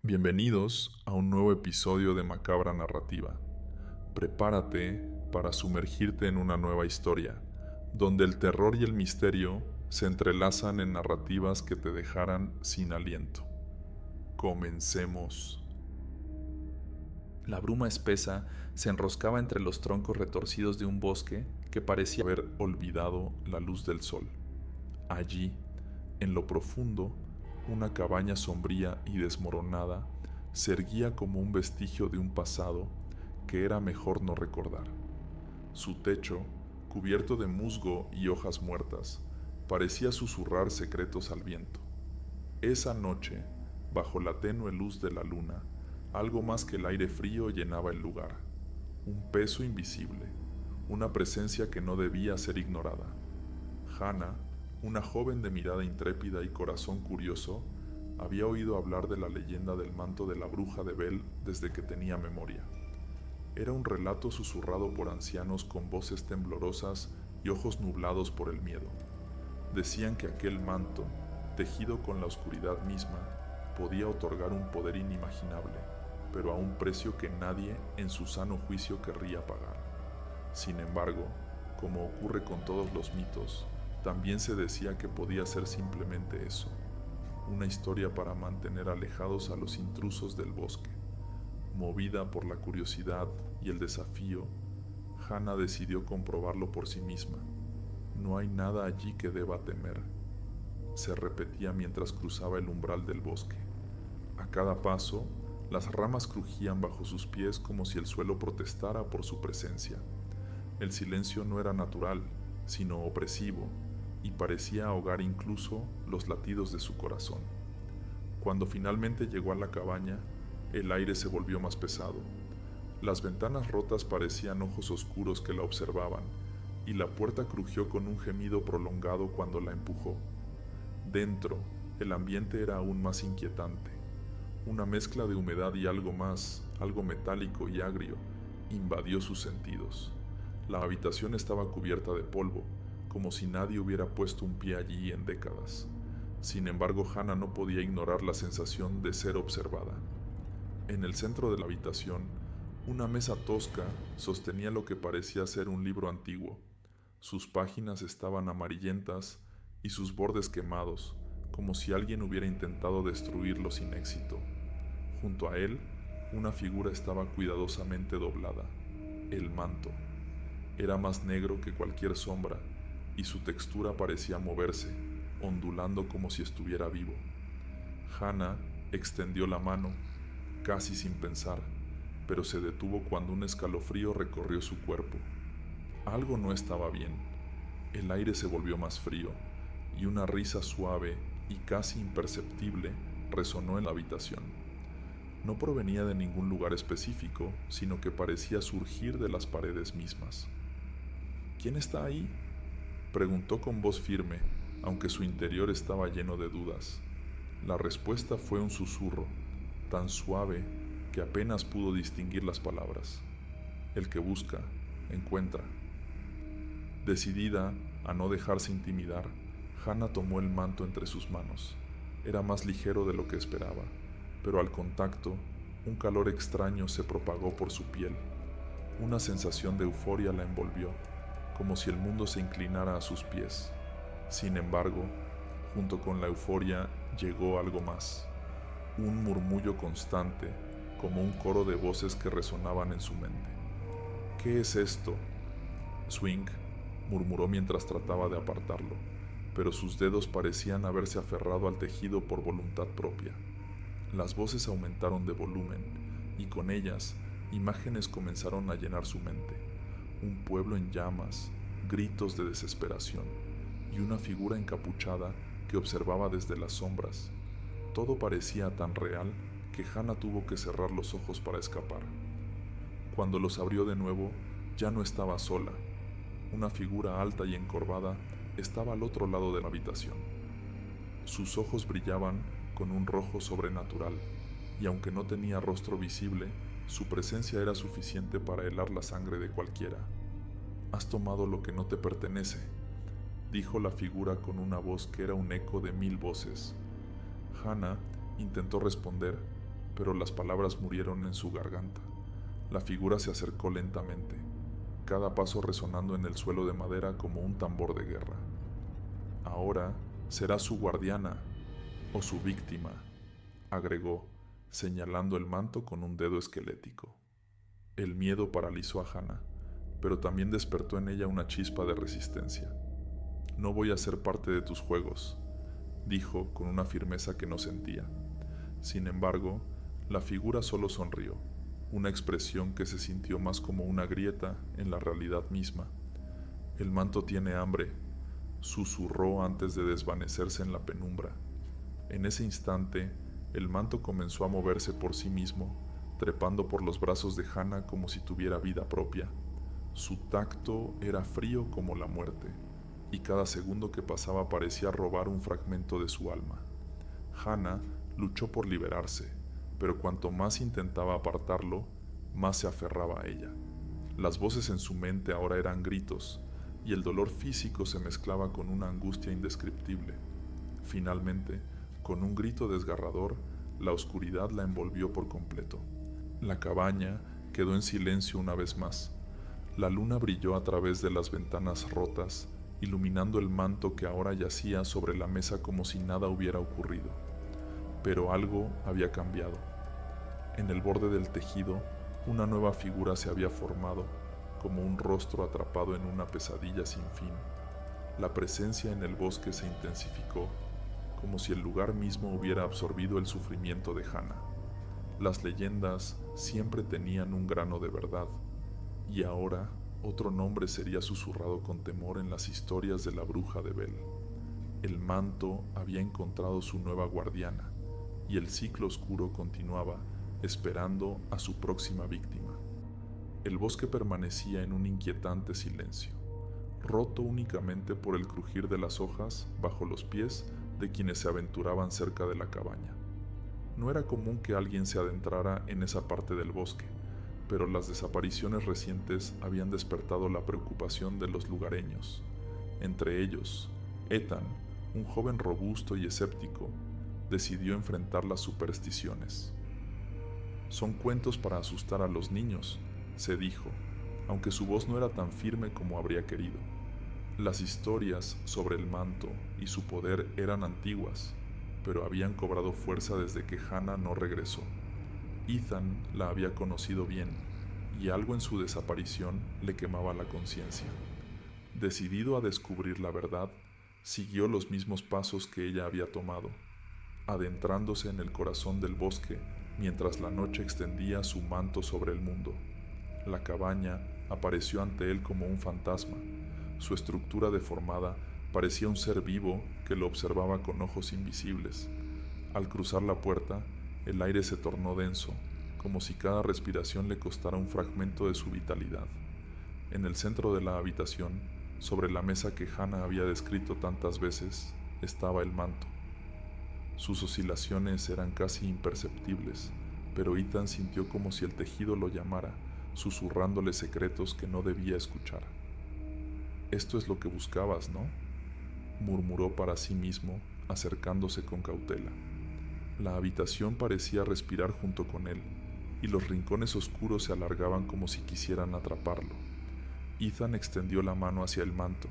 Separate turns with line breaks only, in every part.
Bienvenidos a un nuevo episodio de Macabra Narrativa. Prepárate para sumergirte en una nueva historia, donde el terror y el misterio se entrelazan en narrativas que te dejarán sin aliento. Comencemos. La bruma espesa se enroscaba entre los troncos retorcidos de un bosque que parecía haber olvidado la luz del sol. Allí, en lo profundo, una cabaña sombría y desmoronada se erguía como un vestigio de un pasado que era mejor no recordar. Su techo, cubierto de musgo y hojas muertas, parecía susurrar secretos al viento. Esa noche, bajo la tenue luz de la luna, algo más que el aire frío llenaba el lugar. Un peso invisible, una presencia que no debía ser ignorada. Hannah, una joven de mirada intrépida y corazón curioso, había oído hablar de la leyenda del manto de la bruja de Bell desde que tenía memoria. Era un relato susurrado por ancianos con voces temblorosas y ojos nublados por el miedo. Decían que aquel manto, tejido con la oscuridad misma, podía otorgar un poder inimaginable, pero a un precio que nadie en su sano juicio querría pagar. Sin embargo, como ocurre con todos los mitos, también se decía que podía ser simplemente eso, una historia para mantener alejados a los intrusos del bosque. Movida por la curiosidad y el desafío, Hannah decidió comprobarlo por sí misma. No hay nada allí que deba temer, se repetía mientras cruzaba el umbral del bosque. A cada paso, las ramas crujían bajo sus pies como si el suelo protestara por su presencia. El silencio no era natural, sino opresivo, y parecía ahogar incluso los latidos de su corazón. Cuando finalmente llegó a la cabaña, el aire se volvió más pesado. Las ventanas rotas parecían ojos oscuros que la observaban, y la puerta crujió con un gemido prolongado cuando la empujó. Dentro, el ambiente era aún más inquietante. Una mezcla de humedad y algo más, algo metálico y agrio, invadió sus sentidos. La habitación estaba cubierta de polvo, como si nadie hubiera puesto un pie allí en décadas. Sin embargo, Hannah no podía ignorar la sensación de ser observada. En el centro de la habitación, una mesa tosca sostenía lo que parecía ser un libro antiguo. Sus páginas estaban amarillentas y sus bordes quemados, como si alguien hubiera intentado destruirlo sin éxito. Junto a él, una figura estaba cuidadosamente doblada, el manto. Era más negro que cualquier sombra, y su textura parecía moverse, ondulando como si estuviera vivo. Hannah extendió la mano, casi sin pensar, pero se detuvo cuando un escalofrío recorrió su cuerpo. Algo no estaba bien. El aire se volvió más frío, y una risa suave y casi imperceptible resonó en la habitación. No provenía de ningún lugar específico, sino que parecía surgir de las paredes mismas. ¿Quién está ahí?, preguntó con voz firme, aunque su interior estaba lleno de dudas. La respuesta fue un susurro, tan suave que apenas pudo distinguir las palabras. El que busca, encuentra. Decidida a no dejarse intimidar, Hannah tomó el manto entre sus manos. Era más ligero de lo que esperaba, pero al contacto, un calor extraño se propagó por su piel. Una sensación de euforia la envolvió, como si el mundo se inclinara a sus pies. Sin embargo, junto con la euforia llegó algo más, un murmullo constante, como un coro de voces que resonaban en su mente. ¿Qué es esto? Swing, murmuró mientras trataba de apartarlo, pero sus dedos parecían haberse aferrado al tejido por voluntad propia. Las voces aumentaron de volumen, y con ellas, imágenes comenzaron a llenar su mente. Un pueblo en llamas, gritos de desesperación, y una figura encapuchada que observaba desde las sombras. Todo parecía tan real que Hannah tuvo que cerrar los ojos para escapar. Cuando los abrió de nuevo, ya no estaba sola. Una figura alta y encorvada estaba al otro lado de la habitación. Sus ojos brillaban con un rojo sobrenatural, y aunque no tenía rostro visible, su presencia era suficiente para helar la sangre de cualquiera. «Has tomado lo que no te pertenece», dijo la figura con una voz que era un eco de 1000 voces. Hannah intentó responder, pero las palabras murieron en su garganta. La figura se acercó lentamente, cada paso resonando en el suelo de madera como un tambor de guerra. Ahora será su guardiana o su víctima, agregó, señalando el manto con un dedo esquelético. El miedo paralizó a Hannah, pero también despertó en ella una chispa de resistencia. No voy a ser parte de tus juegos, dijo con una firmeza que no sentía. Sin embargo, la figura solo sonrió, una expresión que se sintió más como una grieta en la realidad misma. El manto tiene hambre, susurró antes de desvanecerse en la penumbra. En ese instante, el manto comenzó a moverse por sí mismo, trepando por los brazos de Hannah como si tuviera vida propia. Su tacto era frío como la muerte, y cada segundo que pasaba parecía robar un fragmento de su alma. Hannah luchó por liberarse, pero cuanto más intentaba apartarlo, más se aferraba a ella. Las voces en su mente ahora eran gritos, y el dolor físico se mezclaba con una angustia indescriptible. Finalmente, con un grito desgarrador, la oscuridad la envolvió por completo. La cabaña quedó en silencio una vez más. La luna brilló a través de las ventanas rotas, iluminando el manto que ahora yacía sobre la mesa como si nada hubiera ocurrido. Pero algo había cambiado. En el borde del tejido, una nueva figura se había formado, como un rostro atrapado en una pesadilla sin fin. La presencia en el bosque se intensificó, como si el lugar mismo hubiera absorbido el sufrimiento de Hannah. Las leyendas siempre tenían un grano de verdad, y ahora otro nombre sería susurrado con temor en las historias de la bruja de Bell. El manto había encontrado su nueva guardiana, y el ciclo oscuro continuaba, esperando a su próxima víctima. El bosque permanecía en un inquietante silencio, roto únicamente por el crujir de las hojas bajo los pies de quienes se aventuraban cerca de la cabaña. No era común que alguien se adentrara en esa parte del bosque, pero las desapariciones recientes habían despertado la preocupación de los lugareños. Entre ellos, Ethan, un joven robusto y escéptico, decidió enfrentar las supersticiones. Son cuentos para asustar a los niños, se dijo, aunque su voz no era tan firme como habría querido. Las historias sobre el manto y su poder eran antiguas, pero habían cobrado fuerza desde que Hannah no regresó. Ethan la había conocido bien, y algo en su desaparición le quemaba la conciencia. Decidido a descubrir la verdad, siguió los mismos pasos que ella había tomado, adentrándose en el corazón del bosque mientras la noche extendía su manto sobre el mundo. La cabaña apareció ante él como un fantasma. Su estructura deformada parecía un ser vivo que lo observaba con ojos invisibles. Al cruzar la puerta, el aire se tornó denso, como si cada respiración le costara un fragmento de su vitalidad. En el centro de la habitación, sobre la mesa que Hannah había descrito tantas veces, estaba el manto. Sus oscilaciones eran casi imperceptibles, pero Ethan sintió como si el tejido lo llamara, susurrándole secretos que no debía escuchar. «Esto es lo que buscabas, ¿no?», murmuró para sí mismo, acercándose con cautela. La habitación parecía respirar junto con él, y los rincones oscuros se alargaban como si quisieran atraparlo. Ethan extendió la mano hacia el manto,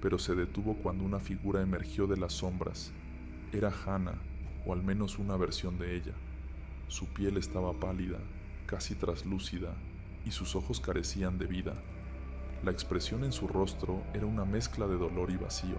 pero se detuvo cuando una figura emergió de las sombras. Era Hannah, o al menos una versión de ella. Su piel estaba pálida, casi traslúcida, y sus ojos carecían de vida. La expresión en su rostro era una mezcla de dolor y vacío.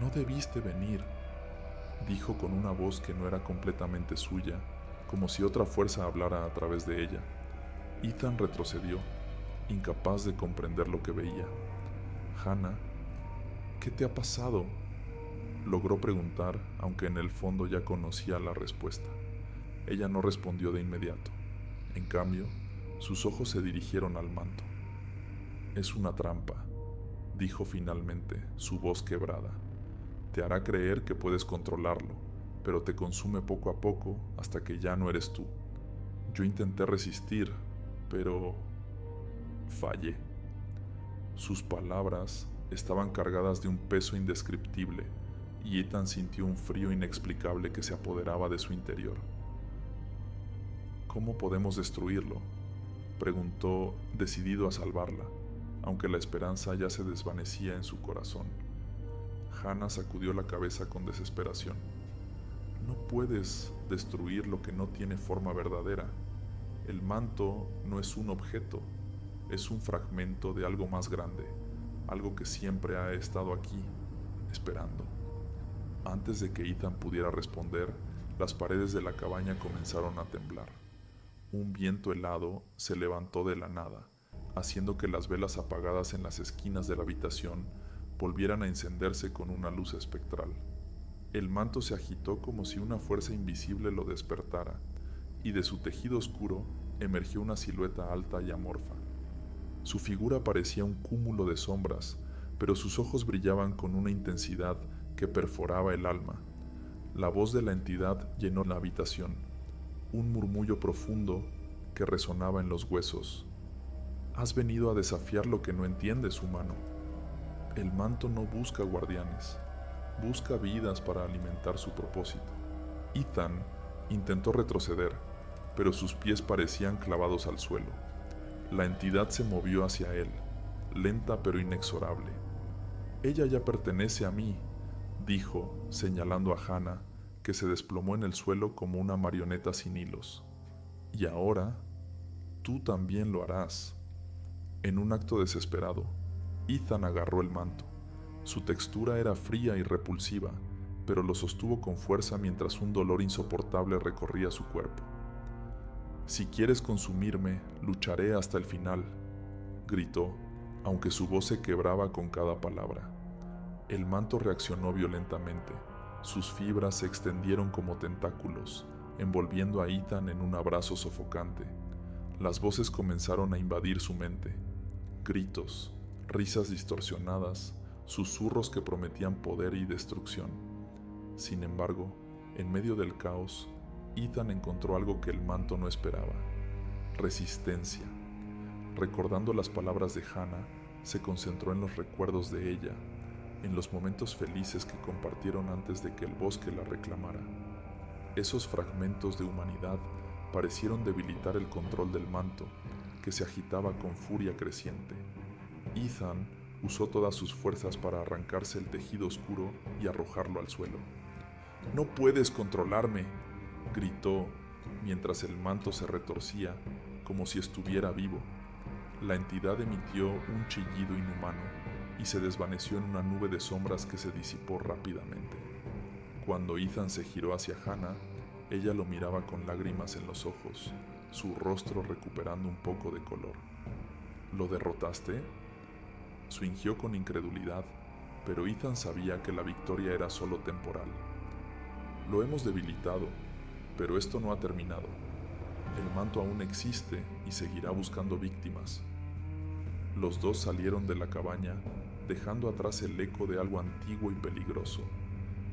«No debiste venir», dijo con una voz que no era completamente suya, como si otra fuerza hablara a través de ella. Ethan retrocedió, incapaz de comprender lo que veía. «Hannah, ¿qué te ha pasado?», logró preguntar, aunque en el fondo ya conocía la respuesta. Ella no respondió de inmediato. En cambio, sus ojos se dirigieron al manto. «Es una trampa», dijo finalmente, su voz quebrada. «Te hará creer que puedes controlarlo, pero te consume poco a poco hasta que ya no eres tú. Yo intenté resistir, pero fallé». Sus palabras estaban cargadas de un peso indescriptible, y Ethan sintió un frío inexplicable que se apoderaba de su interior. ¿Cómo podemos destruirlo?, preguntó, decidido a salvarla, aunque la esperanza ya se desvanecía en su corazón. Hannah sacudió la cabeza con desesperación. No puedes destruir lo que no tiene forma verdadera. El manto no es un objeto, es un fragmento de algo más grande, algo que siempre ha estado aquí, esperando. Antes de que Ethan pudiera responder, las paredes de la cabaña comenzaron a temblar. Un viento helado se levantó de la nada, haciendo que las velas apagadas en las esquinas de la habitación volvieran a encenderse con una luz espectral. El manto se agitó como si una fuerza invisible lo despertara, y de su tejido oscuro emergió una silueta alta y amorfa. Su figura parecía un cúmulo de sombras, pero sus ojos brillaban con una intensidad que perforaba el alma. La voz de la entidad llenó la habitación, un murmullo profundo que resonaba en los huesos. Has venido a desafiar lo que no entiendes, humano. El manto no busca guardianes, busca vidas para alimentar su propósito. Ethan intentó retroceder, pero sus pies parecían clavados al suelo. La entidad se movió hacia él, lenta pero inexorable. Ella ya pertenece a mí, dijo, señalando a Hannah, que se desplomó en el suelo como una marioneta sin hilos. Y ahora, tú también lo harás. En un acto desesperado, Ethan agarró el manto. Su textura era fría y repulsiva, pero lo sostuvo con fuerza mientras un dolor insoportable recorría su cuerpo. Si quieres consumirme, lucharé hasta el final, gritó, aunque su voz se quebraba con cada palabra. El manto reaccionó violentamente. Sus fibras se extendieron como tentáculos, envolviendo a Ethan en un abrazo sofocante. Las voces comenzaron a invadir su mente. Gritos, risas distorsionadas, susurros que prometían poder y destrucción. Sin embargo, en medio del caos, Ethan encontró algo que el manto no esperaba: resistencia. Recordando las palabras de Hannah, se concentró en los recuerdos de ella, en los momentos felices que compartieron antes de que el bosque la reclamara. Esos fragmentos de humanidad parecieron debilitar el control del manto, que se agitaba con furia creciente. Ethan usó todas sus fuerzas para arrancarse el tejido oscuro y arrojarlo al suelo. «¡No puedes controlarme!», gritó, mientras el manto se retorcía como si estuviera vivo. La entidad emitió un chillido inhumano y se desvaneció en una nube de sombras que se disipó rápidamente. Cuando Ethan se giró hacia Hannah, ella lo miraba con lágrimas en los ojos, su rostro recuperando un poco de color. «¿Lo derrotaste?», fingió con incredulidad, pero Ethan sabía que la victoria era solo temporal. «Lo hemos debilitado, pero esto no ha terminado. El manto aún existe y seguirá buscando víctimas». Los dos salieron de la cabaña, dejando atrás el eco de algo antiguo y peligroso.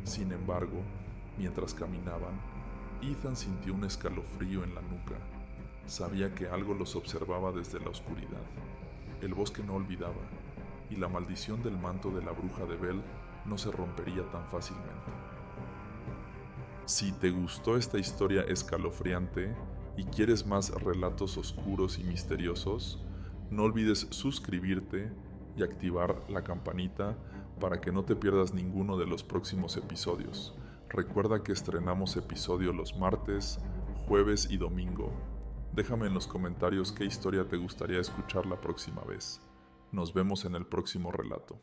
Sin embargo, mientras caminaban, Ethan sintió un escalofrío en la nuca. Sabía que algo los observaba desde la oscuridad. El bosque no olvidaba, y la maldición del manto de la bruja de Bell no se rompería tan fácilmente. Si te gustó esta historia escalofriante y quieres más relatos oscuros y misteriosos, no olvides suscribirte y activar la campanita para que no te pierdas ninguno de los próximos episodios. Recuerda que estrenamos episodio los martes, jueves y domingo. Déjame en los comentarios qué historia te gustaría escuchar la próxima vez. Nos vemos en el próximo relato.